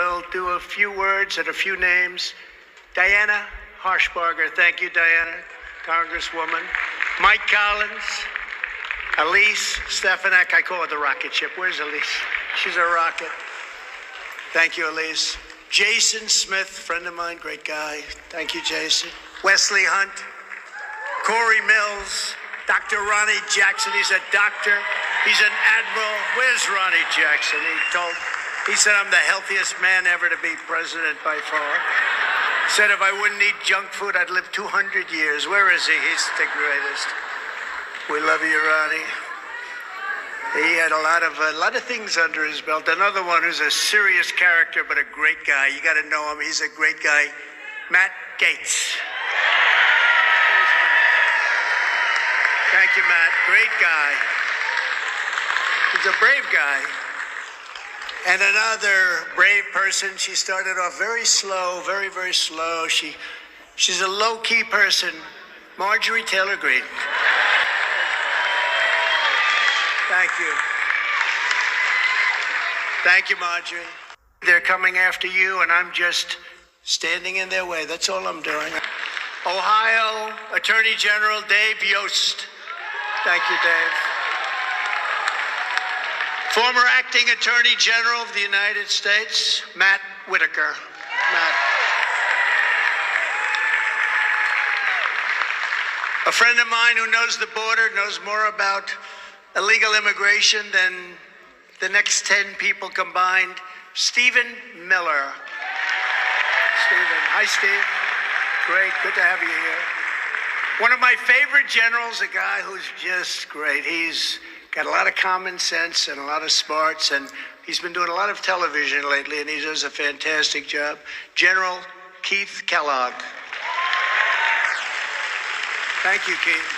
will do a few words and a few names. Diana Harshbarger, thank you, Diana, Congresswoman. Mike Collins, Elise Stefanik, I call her the rocket ship. Where's Elise? She's a rocket. Thank you, Elise. Jason Smith, friend of mine, great guy. Thank you, Jason. Wesley Hunt, Corey Mills, Dr. Ronnie Jackson. He's a doctor. He's an admiral. Where's Ronnie Jackson? He said I'm the healthiest man ever to be president by far. Said if I wouldn't eat junk food, I'd live 200 years. Where is he? He's the greatest. We love you, Ronnie. He had a lot of things under his belt. Another one who's a serious character, but a great guy. You got to know him. He's a great guy. Matt Gaetz. Thank you, Matt. Great guy. He's a brave guy. And another brave person. She started off very slow, very, very slow. She's a low-key person. Marjorie Taylor Greene. Thank you. Thank you, Marjorie. They're coming after you, and I'm just standing in their way. That's all I'm doing. Ohio Attorney General Dave Yost. Thank you, Dave. Former Acting Attorney General of the United States, Matt Whitaker. Matt. A friend of mine who knows the border, knows more about illegal immigration than the next 10 people combined, Stephen Miller. Stephen, hi, Steve. Great, good to have you here. One of my favorite generals, a guy who's just great. He's got a lot of common sense and a lot of smarts, and he's been doing a lot of television lately, and he does a fantastic job. General Keith Kellogg. Thank you, Keith.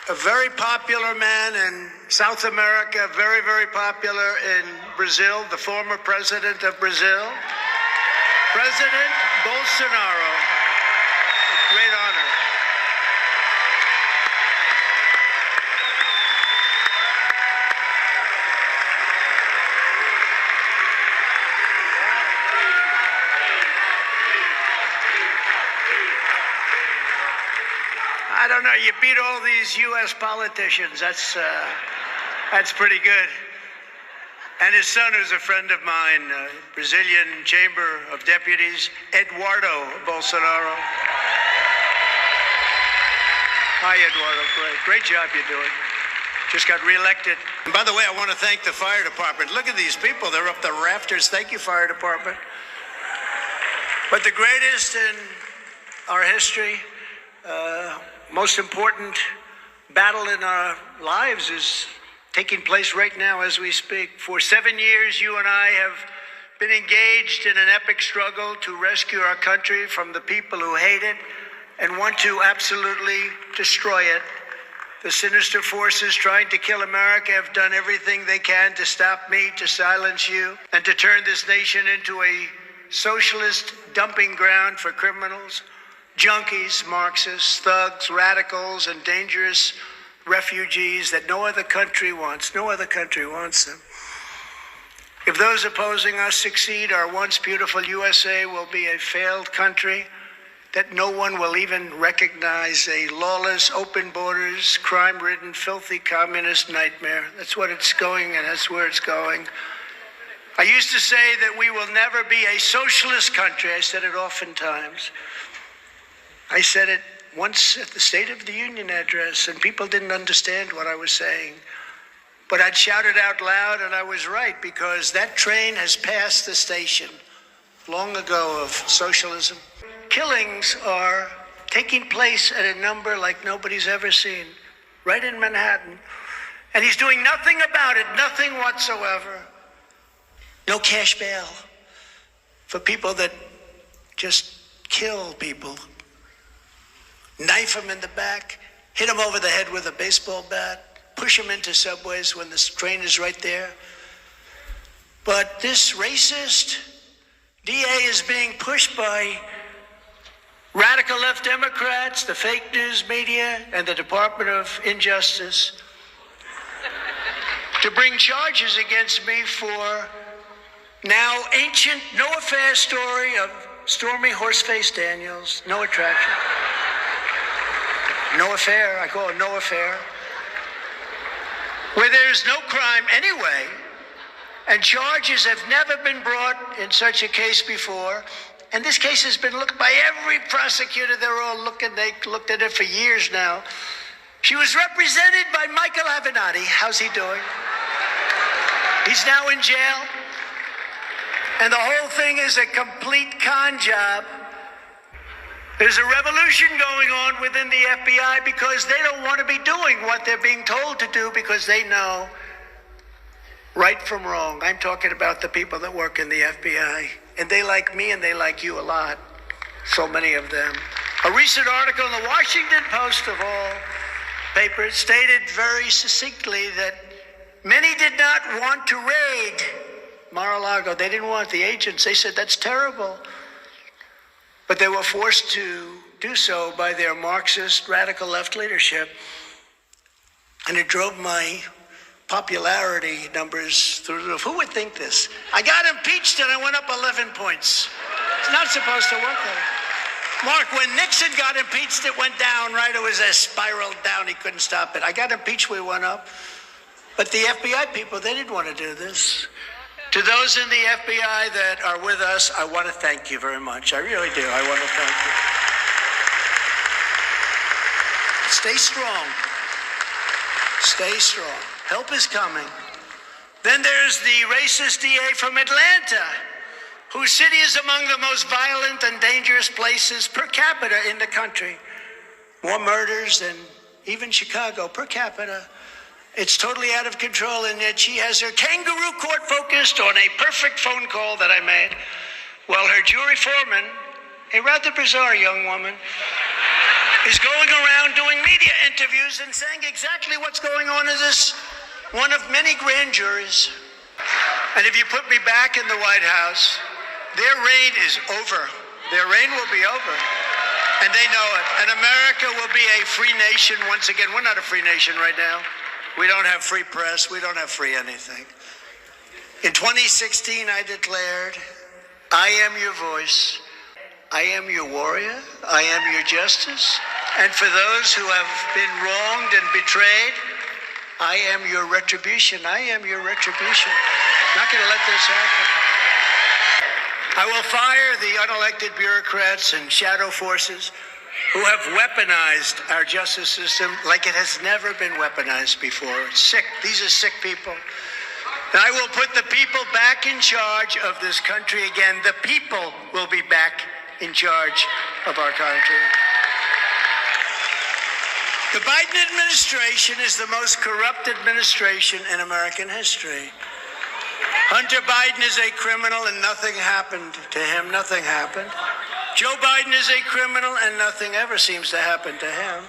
A very popular man in South America, very, very popular in Brazil, the former president of Brazil, President Bolsonaro. A great honor. I don't know, you beat all these U.S. politicians. That's pretty good. And his son, who's a friend of mine, Brazilian Chamber of Deputies, Eduardo Bolsonaro. Hi, Eduardo. Great job you're doing. Just got reelected. And by the way, I want to thank the fire department. Look at these people. They're up the rafters. Thank you, fire department. But the greatest in our history, most important battle in our lives is taking place right now as we speak. For 7 years, you and I have been engaged in an epic struggle to rescue our country from the people who hate it and want to absolutely destroy it. The sinister forces trying to kill America have done everything they can to stop me, to silence you, and to turn this nation into a socialist dumping ground for criminals, junkies, Marxists, thugs, radicals, and dangerous refugees that no other country wants. No other country wants them. If those opposing us succeed, our once beautiful USA will be a failed country that no one will even recognize, a lawless, open borders, crime-ridden, filthy communist nightmare. That's what it's going, and that's where it's going. I used to say that we will never be a socialist country. I said it oftentimes. I said it once at the State of the Union address, and people didn't understand what I was saying. But I'd shout it out loud, and I was right, because that train has passed the station long ago of socialism. Killings are taking place at a number like nobody's ever seen, right in Manhattan. And he's doing nothing about it, nothing whatsoever. No cash bail for people that just kill people. Knife them in the back, hit them over the head with a baseball bat, push them into subways when the train is right there. But this racist DA is being pushed by radical left Democrats, the fake news media, and the Department of Injustice to bring charges against me for now ancient no-affair story of Stormy Horseface Daniels, no attraction. No affair, I call it no affair. Where there's no crime anyway, and charges have never been brought in such a case before. And this case has been looked by every prosecutor. They're all looking. They looked at it for years now. She was represented by Michael Avenatti. How's he doing? He's now in jail. And the whole thing is a complete con job. There's a revolution going on within the FBI because they don't want to be doing what they're being told to do because they know right from wrong. I'm talking about the people that work in the FBI. And they like me and they like you a lot. So many of them. A recent article in the Washington Post of all papers stated very succinctly that many did not want to raid Mar-a-Lago. They didn't want the agents. They said that's terrible. But they were forced to do so by their Marxist radical left leadership. And it drove my popularity numbers through the roof. Who would think this? I got impeached and I went up 11 points. It's not supposed to work that way. Mark, when Nixon got impeached, it went down, right? It was a spiral down. He couldn't stop it. I got impeached, we went up. But the FBI people, they didn't want to do this. To those in the FBI that are with us, I want to thank you very much. I really do. I want to thank you. Stay strong. Stay strong. Help is coming. Then there's the racist DA from Atlanta, whose city is among the most violent and dangerous places per capita in the country. More murders than even Chicago per capita. It's totally out of control, and yet she has her kangaroo court focused on a perfect phone call that I made, while her jury foreman, a rather bizarre young woman, is going around doing media interviews and saying exactly what's going on in this one of many grand juries. And if you put me back in the White House, their reign is over. Their reign will be over. And they know it. And America will be a free nation once again. We're not a free nation right now. We don't have free press. We don't have free anything. In 2016, I declared, I am your voice. I am your warrior. I am your justice. And for those who have been wronged and betrayed, I am your retribution. I am your retribution. Not going to let this happen. I will fire the unelected bureaucrats and shadow forces who have weaponized our justice system like it has never been weaponized before. It's sick. These are sick people. And I will put the people back in charge of this country again. The people will be back in charge of our country. The Biden administration is the most corrupt administration in American history. Hunter Biden is a criminal and nothing happened to him. Nothing happened. Joe Biden is a criminal and nothing ever seems to happen to him.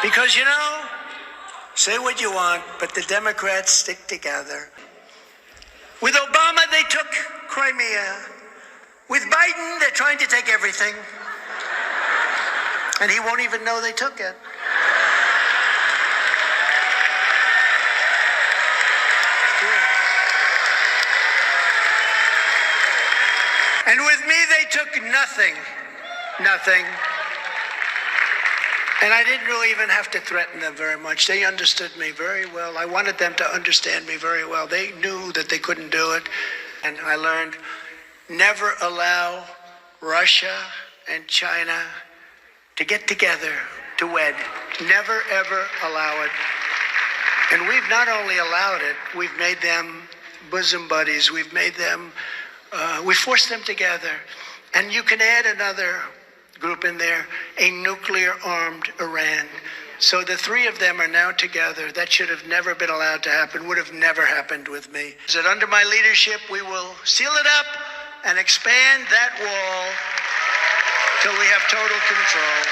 Because, you know, say what you want, but the Democrats stick together. With Obama, they took Crimea. With Biden, they're trying to take everything. And he won't even know they took it. And with me, they took nothing. Nothing. And I didn't really even have to threaten them very much. They understood me very well. I wanted them to understand me very well. They knew that they couldn't do it. And I learned, never allow Russia and China to get together, to wed. Never, ever allow it. And we've not only allowed it, we've made them bosom buddies. We've made them, we forced them together. And you can add another group in there, a nuclear-armed Iran. So the three of them are now together. That should have never been allowed to happen, would have never happened with me. That under my leadership, we will seal it up and expand that wall till we have total control.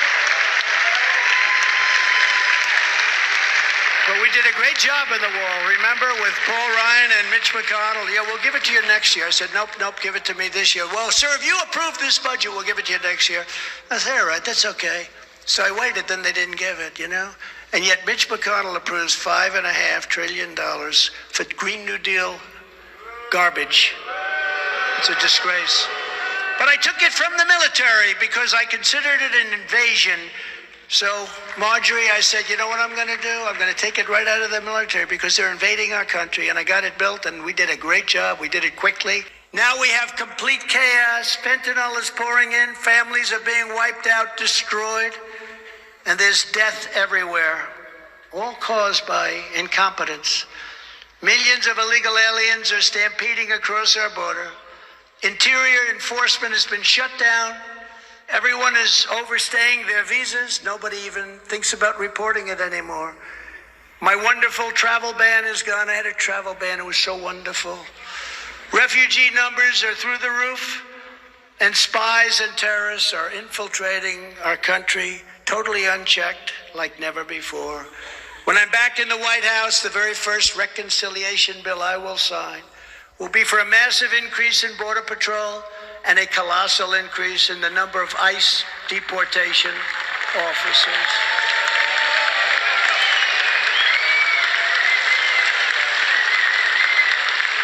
But we did a great job on the wall, remember, with Paul Ryan and Mitch McConnell. Yeah, we'll give it to you next year. I said, nope, give it to me this year. Well, sir, if you approve this budget, we'll give it to you next year. I said, all right, that's okay. So I waited, then they didn't give it, you know? And yet Mitch McConnell approves $5.5 trillion for Green New Deal garbage. It's a disgrace. But I took it from the military because I considered it an invasion. So, Marjorie, I said, you know what I'm going to do? I'm going to take it right out of the military because they're invading our country. And I got it built, and we did a great job. We did it quickly. Now we have complete chaos. Fentanyl is pouring in. Families are being wiped out, destroyed. And there's death everywhere, all caused by incompetence. Millions of illegal aliens are stampeding across our border. Interior enforcement has been shut down. Everyone is overstaying their visas. Nobody even thinks about reporting it anymore. My wonderful travel ban is gone. I had a travel ban. It was so wonderful. Refugee numbers are through the roof, and spies and terrorists are infiltrating our country totally unchecked like never before. When I'm back in the White House, the very first reconciliation bill I will sign will be for a massive increase in Border Patrol and a colossal increase in the number of ICE deportation officers.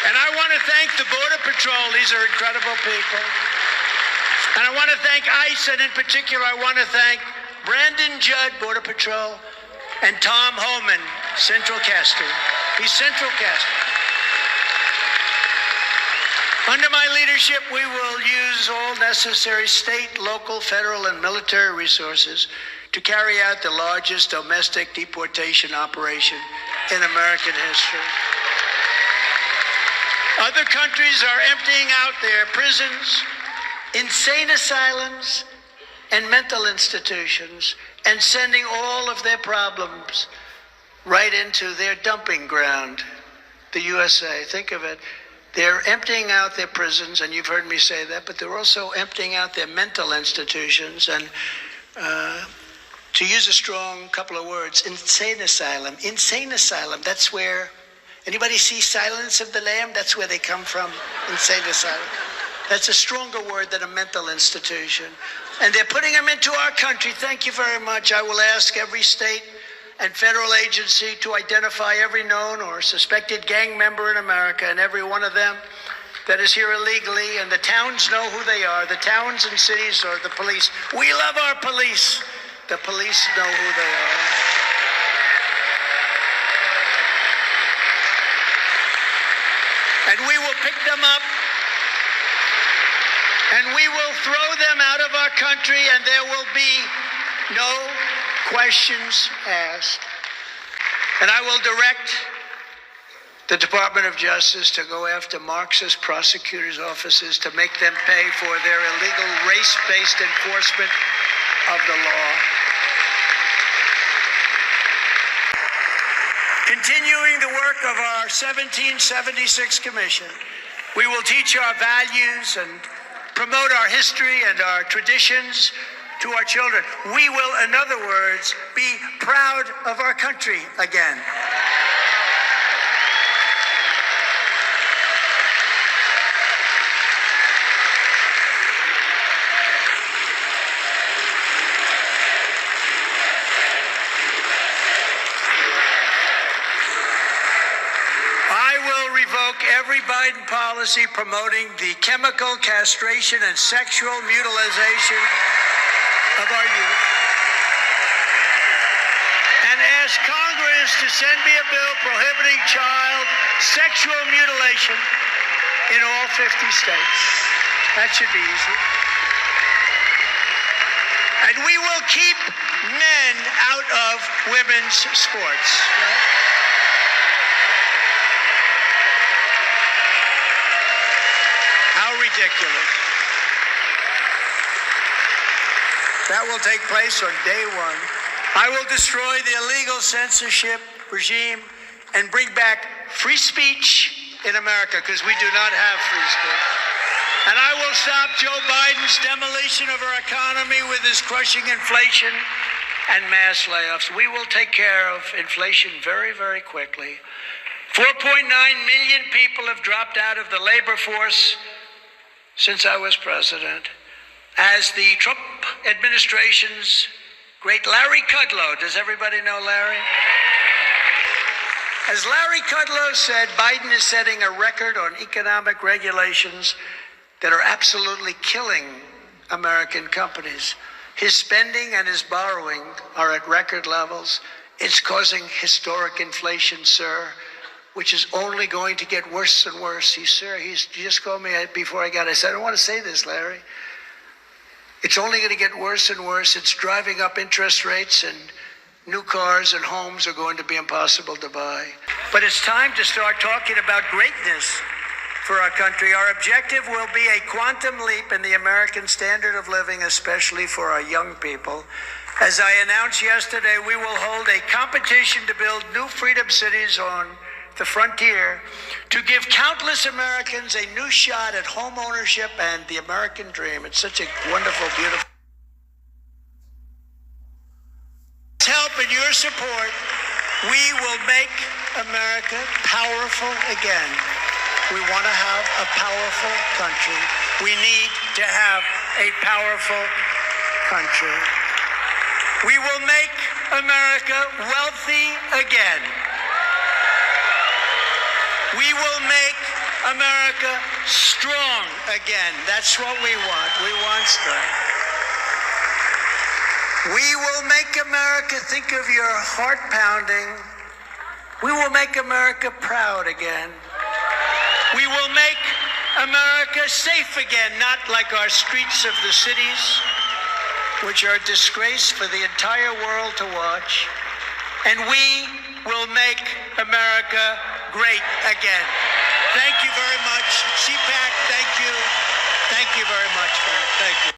And I want to thank the Border Patrol. These are incredible people. And I want to thank ICE, and in particular, I want to thank Brandon Judd, Border Patrol, and Tom Homan, Central Casting. He's Central Casting. Under my leadership, we will use all necessary state, local, federal, and military resources to carry out the largest domestic deportation operation in American history. Other countries are emptying out their prisons, insane asylums, and mental institutions, and sending all of their problems right into their dumping ground, the USA. Think of it. They're emptying out their prisons, and you've heard me say that, but they're also emptying out their mental institutions. And to use a strong couple of words, insane asylum. Insane asylum, that's where, anybody see Silence of the Lamb? That's where they come from, insane asylum. That's a stronger word than a mental institution. And they're putting them into our country. Thank you very much. I will ask every state and federal agency to identify every known or suspected gang member in America, and every one of them that is here illegally, and the towns know who they are. The towns and cities or the police. We love our police. The police know who they are. And we will pick them up, and we will throw them out of our country, and there will be no questions asked. And I will direct the Department of Justice to go after Marxist prosecutors' offices to make them pay for their illegal race-based enforcement of the law. Continuing the work of our 1776 Commission, we will teach our values and promote our history and our traditions to our children. We will, in other words, be proud of our country again. I will revoke every Biden policy promoting the chemical castration and sexual mutilation of our youth, and ask Congress to send me a bill prohibiting child sexual mutilation in all 50 states. That should be easy. And we will keep men out of women's sports. Right? How ridiculous. That will take place on day one. I will destroy the illegal censorship regime and bring back free speech in America, because we do not have free speech. And I will stop Joe Biden's demolition of our economy with his crushing inflation and mass layoffs. We will take care of inflation very, very quickly. 4.9 million people have dropped out of the labor force since I was president. As the Trump administration's great Larry Kudlow, does everybody know Larry? As Larry Kudlow said, Biden is setting a record on economic regulations that are absolutely killing American companies. His spending and his borrowing are at record levels. It's causing historic inflation, sir, which is only going to get worse and worse. He just called me before I got. I said, I don't want to say this, Larry. It's only going to get worse and worse. It's driving up interest rates, and new cars and homes are going to be impossible to buy. But it's time to start talking about greatness for our country. Our objective will be a quantum leap in the American standard of living, especially for our young people. As I announced yesterday, we will hold a competition to build new freedom cities on the frontier to give countless Americans a new shot at home ownership and the American dream. It's such a wonderful, beautiful. Help and your support, we will make America powerful again. We want to have a powerful country. We need to have a powerful country. We will make America wealthy again. We will make America strong again. That's what we want. We want strength. We will make America, think of your heart pounding. We will make America proud again. We will make America safe again, not like our streets of the cities, which are a disgrace for the entire world to watch. And we will make America great again. Thank you very much. CPAC, thank you. Thank you very much, man. Thank you.